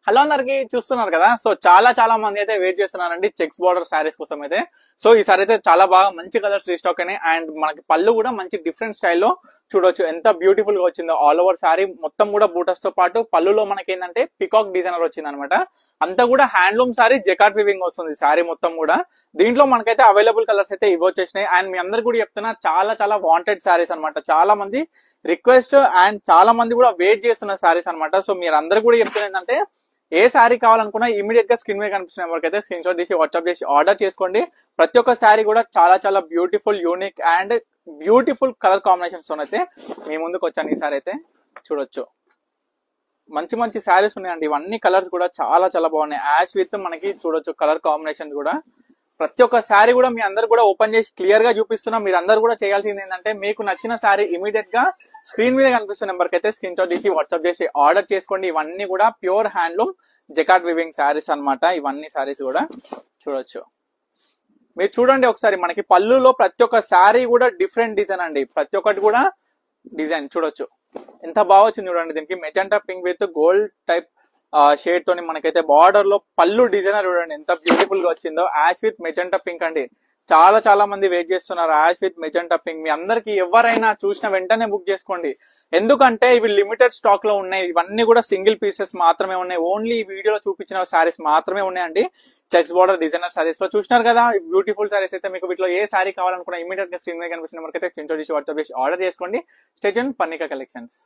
Hello అందరికి చూస్తున్నారు కదా. సో చాలా మంది అయితే వెయిట్ చేస్తున్నారండి చెక్స్ బార్డర్ శారీస్ కోసం అయితే. సో ఈసారి అయితే చాలా బాగా మంచి కలర్స్ రీస్టాక్ అయినాయి అండ్ మనకి పళ్ళు కూడా మంచి డిఫరెంట్ స్టైల్లో చూడొచ్చు ఎంత బ్యూటిఫుల్ గా వచ్చిందో. ఆల్ ఓవర్ శారీ మొత్తం కూడా బూటస్ తో పాటు పళ్ళులో మనకి ఏంటంటే పికాక్ డిజైనర్ వచ్చింది అనమాట. అంతా కూడా హ్యాండ్లూమ్ శారీ జకాట్ వివింగ్ వస్తుంది శారీ మొత్తం కూడా. దీంట్లో మనకైతే అవైలబుల్ కలర్స్ అయితే ఇవ్వచ్చేసినాయి అండ్ మీ అందరు కూడా చెప్తున్నా చాలా వాంటెడ్ శారీస్ అనమాట. చాలా మంది రిక్వెస్ట్ అండ్ చాలా మంది కూడా వెయిట్ చేస్తున్న శారీస్ అనమాట. సో మీరు అందరు కూడా చెప్తున్నా ఏంటంటే ఏ శారీ కావాలనుకున్నా ఇమీడియట్ గా స్క్రీన్ మీద కనిపిస్తున్న నెంబర్కి అయితే స్క్రీన్ షాట్ తీసి వాట్సాప్ చేసి ఆర్డర్ చేసుకోండి. ప్రతి ఒక్క శారీ కూడా చాలా beautiful, unique and beautiful colour combinations అయితే మీ ముందుకు వచ్చాను. ఈసారి అయితే చూడొచ్చు మంచి శారీస్ ఉన్నాయండి. ఇవన్నీ కలర్స్ కూడా చాలా బాగున్నాయి. యాష్ విత్ మనకి చూడొచ్చు కలర్ కాంబినేషన్ కూడా. ప్రతి ఒక్క శారీ కూడా మీ అందరు కూడా ఓపెన్ చేసి క్లియర్ గా చూపిస్తున్నా. మీరు అందరు కూడా చేయాల్సింది ఏంటంటే మీకు నచ్చిన శారీ ఇమీడియట్ గా స్క్రీన్ మీద కనిపిస్తున్న నెంబర్కి అయితే స్క్రీన్ షాట్ తీసి వాట్సాప్ చేసి ఆర్డర్ చేసుకోండి. ఇవన్నీ కూడా ప్యూర్ హ్యాండ్లూమ్ జకాట్ వివింగ్ శారీస్ అనమాట. ఇవన్నీ శారీస్ కూడా చూడొచ్చు. మీరు చూడండి ఒకసారి మనకి పళ్ళులో ప్రతి ఒక్క శారీ కూడా డిఫరెంట్ డిజైన్ అండి. ప్రతి ఒక్కటి కూడా డిజైన్ చూడొచ్చు ఎంత బాగా వచ్చింది చూడండి. దీనికి magenta pink with gold type shade తోని మనకైతే బార్డర్ లో పళ్ళు డిజైనర్ చూడండి ఎంత బ్యూటిఫుల్ గా వచ్చిందో. యాష్ విత్ మెజెంటా పింక్ అండి. చాలా మంది వెయిట్ చేస్తున్నారు యాష్ విత్ మెజెంటా పింక్. మీ అందరికి ఎవరైనా చూసిన వెంటనే బుక్ చేసుకోండి. ఎందుకంటే ఇవి లిమిటెడ్ స్టాక్ లో ఉన్నాయి. ఇవన్నీ కూడా సింగిల్ పీసెస్ మాత్రమే ఉన్నాయి. ఓన్లీ ఈ వీడియోలో చూపించిన శారీస్ మాత్రమే ఉన్నాయండి. చెక్స్ బార్డర్ డిజైనర్ శారీస్ లో చూసినారు కదా బ్యూటిఫుల్ శారీస్ అయితే. మీకు వీటిలో ఏ శారీ కావాలనుకున్నా ఇమీడియట్ గా స్క్రీన్ మీద కనిపిస్తున్న నెంబర్కి అయితే స్క్రీన్ షాట్ చేసి వాట్సాప్ చేసి ఆర్డర్ చేసుకోండి. Stay tune Parnika collections.